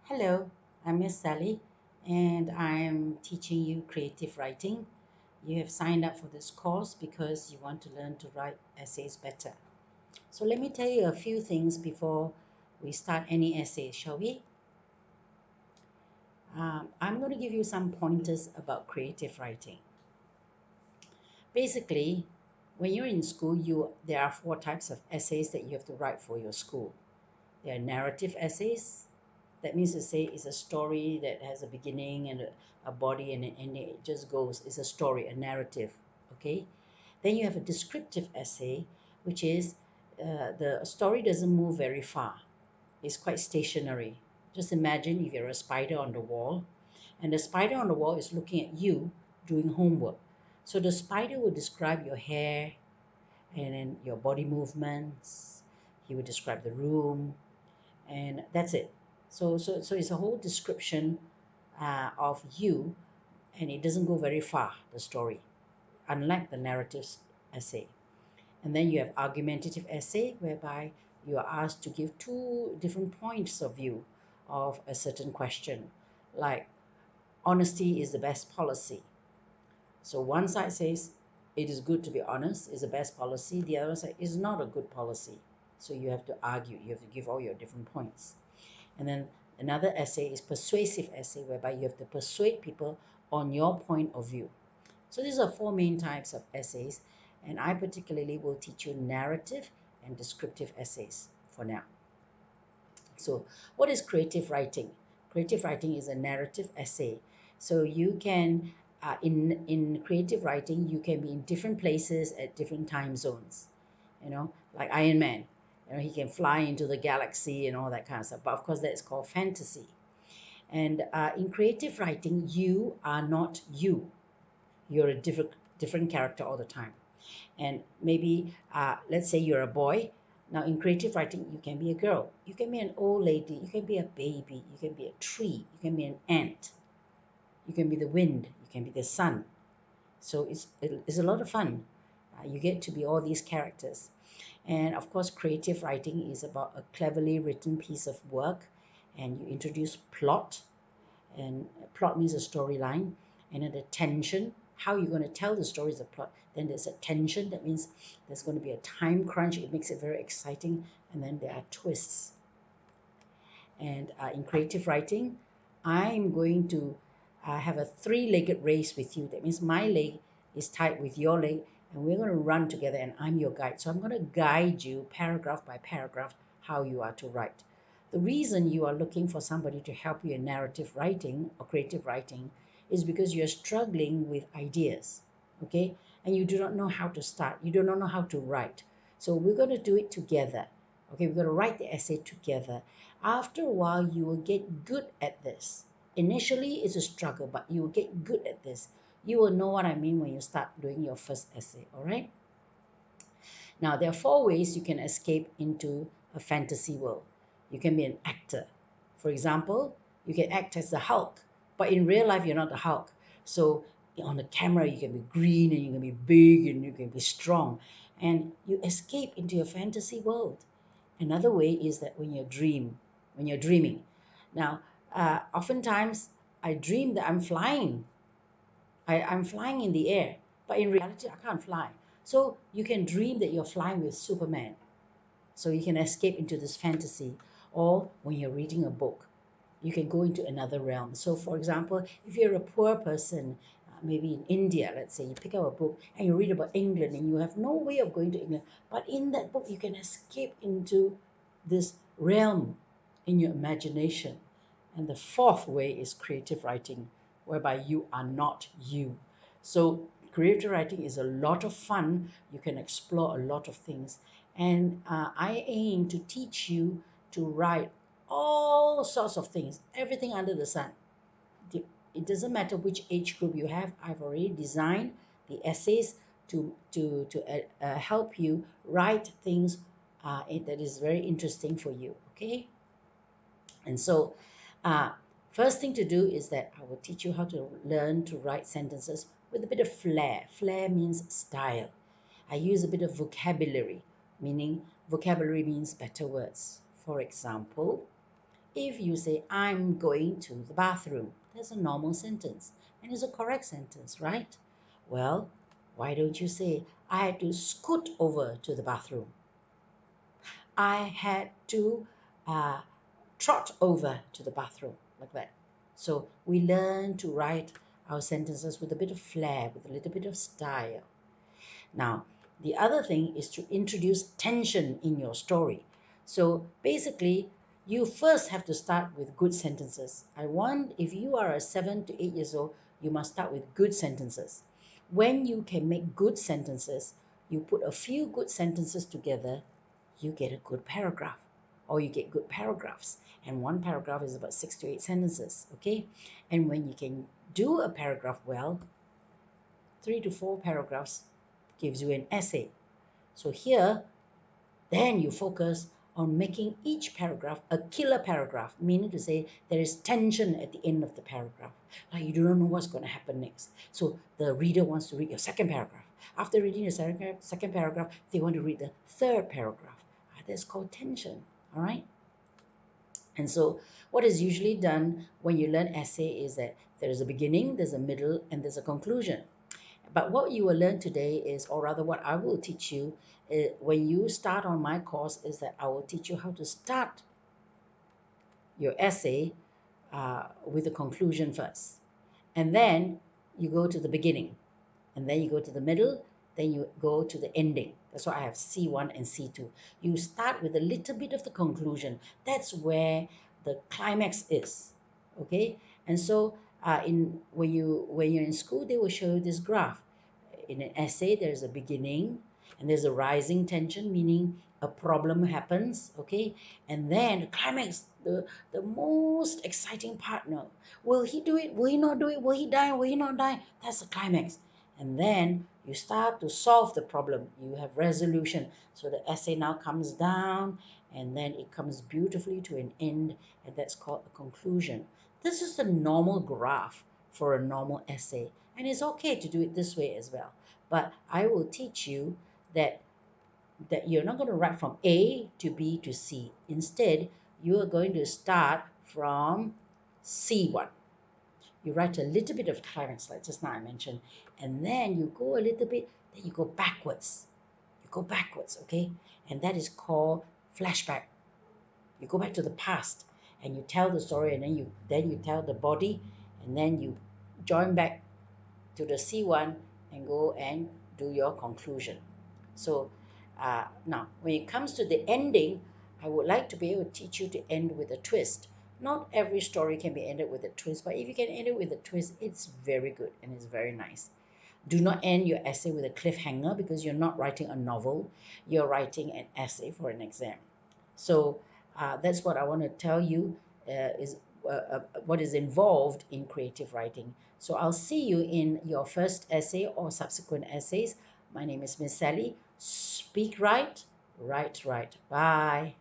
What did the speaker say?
Hello, I'm Miss Sally, and I'm teaching you creative writing. You have signed up for this course because you want to learn to write essays better. So, let me tell you a few things before we start any essay, shall we? I'm going to give you some pointers about creative writing. Basically, when you're in school, there are four types of essays that you have to write for your school. There are narrative essays. That means to say it's a story that has a beginning and a body and an ending. It just goes. It's a story, a narrative. Okay. Then you have a descriptive essay, which is the story doesn't move very far. It's quite stationary. Just imagine if you're a spider on the wall, and the spider on the wall is looking at you doing homework. So the spider will describe your hair and then your body movements. He will describe the room, and that's it. So it's a whole description of you, and it doesn't go very far, the story, unlike the narratives essay. And then you have argumentative essay, whereby you are asked to give two different points of view of a certain question, like honesty is the best policy. So one side says it is good to be honest, is the best policy. The other side is not a good policy. So you have to argue, you have to give all your different points. And then another essay is persuasive essay, whereby you have to persuade people on your point of view. So these are four main types of essays, and I particularly will teach you narrative and descriptive essays for now. So what is creative writing? Creative writing is a narrative essay. So you can, in creative writing, you can be in different places at different time zones. Like Iron Man. He can fly into the galaxy and all that kind of stuff. But of course, that's called fantasy. And in creative writing, you are not you. You're a different character all the time. And maybe, let's say you're a boy. Now, in creative writing, you can be a girl, you can be an old lady, you can be a baby, you can be a tree, you can be an ant, you can be the wind, you can be the sun. So it's a lot of fun. You get to be all these characters. And of course, creative writing is about a cleverly written piece of work, and you introduce plot, and plot means a storyline, and then the tension, how you're going to tell the story is a plot. Then there's a tension, that means there's going to be a time crunch, it makes it very exciting, and then there are twists. And in creative writing, I'm going to have a three-legged race with you. That means my leg is tied with your leg, and we're going to run together, and I'm your guide. So I'm going to guide you paragraph by paragraph how you are to write. The reason you are looking for somebody to help you in narrative writing or creative writing is because you're struggling with ideas, okay? And you do not know how to start. You do not know how to write. So we're going to do it together. Okay, we're going to write the essay together. After a while, you will get good at this. Initially, it's a struggle, but you will get good at this. You will know what I mean when you start doing your first essay, all right? Now, there are four ways you can escape into a fantasy world. You can be an actor. For example, you can act as the Hulk, but in real life, you're not the Hulk. So on the camera, you can be green and you can be big and you can be strong. And you escape into your fantasy world. Another way is that when you're dreaming. Now, oftentimes I dream that I'm flying. I'm flying in the air, but in reality, I can't fly. So you can dream that you're flying with Superman. So you can escape into this fantasy. Or when you're reading a book, you can go into another realm. So, for example, if you're a poor person, maybe in India, let's say, you pick up a book and you read about England and you have no way of going to England, but in that book, you can escape into this realm in your imagination. And the fourth way is creative writing, whereby you are not you. So, creative writing is a lot of fun. You can explore a lot of things. And I aim to teach you to write all sorts of things, everything under the sun. It doesn't matter which age group you have. I've already designed the essays to help you write things that is very interesting for you. Okay, and so uh, first thing to do is that I will teach you how to learn to write sentences with a bit of flair. Flair means style. I use a bit of vocabulary, meaning vocabulary means better words. For example, If you say, I'm going to the bathroom, that's a normal sentence and it's a correct sentence, right? Well, why don't you say, I had to scoot over to the bathroom? I had to uh, trot over to the bathroom, like that. So we learn to write our sentences with a bit of flair, with a little bit of style. Now, the other thing is to introduce tension in your story. So basically, you first have to start with good sentences. If you are a 7 to 8 years old, you must start with good sentences. When you can make good sentences, you put a few good sentences together, you get a good paragraph, or you get good paragraphs. And one paragraph is about 6 to 8 sentences, okay? And when you can do a paragraph well, 3 to 4 paragraphs gives you an essay. So here, then you focus on making each paragraph a killer paragraph, meaning to say there is tension at the end of the paragraph. Like you do not know what's going to happen next. So the reader wants to read your second paragraph. After reading the second paragraph, they want to read the third paragraph. That's called tension, all right? And so what is usually done when you learn essay is that there is a beginning, there's a middle, and there's a conclusion. But what you will learn today is, or rather what I will teach you when you start on my course, is that I will teach you how to start your essay with the conclusion first. And then you go to the beginning. And then you go to the middle. Then you go to the ending. That's why I have C1 and C2. You start with a little bit of the conclusion. That's where the climax is. Okay? And so when you're in school, they will show you this graph. In an essay, there's a beginning and there's a rising tension, meaning a problem happens, okay? And then the climax, the most exciting part, no, will he do it? Will he not do it? Will he die? Will he not die? That's the climax. And then you start to solve the problem. You have resolution. So the essay now comes down and then it comes beautifully to an end, and that's called a conclusion. This is the normal graph for a normal essay. And it's okay to do it this way as well. But I will teach you that you're not going to write from A to B to C. Instead, you are going to start from C1. You write a little bit of climax, like just now I mentioned, and then you go a little bit, then you go backwards. You go backwards, okay? And that is called flashback. You go back to the past and you tell the story, and then you tell the body, and then you join back to the C1 and go and do your conclusion. So now, when it comes to the ending, I would like to be able to teach you to end with a twist. Not every story can be ended with a twist, but if you can end it with a twist, it's very good and it's very nice. Do not end your essay with a cliffhanger, because you're not writing a novel, you're writing an essay for an exam. So that's what I want to tell you is what is involved in creative writing. So I'll see you in your first essay or subsequent essays. My name is Miss Sally. Speak right, write right. Bye.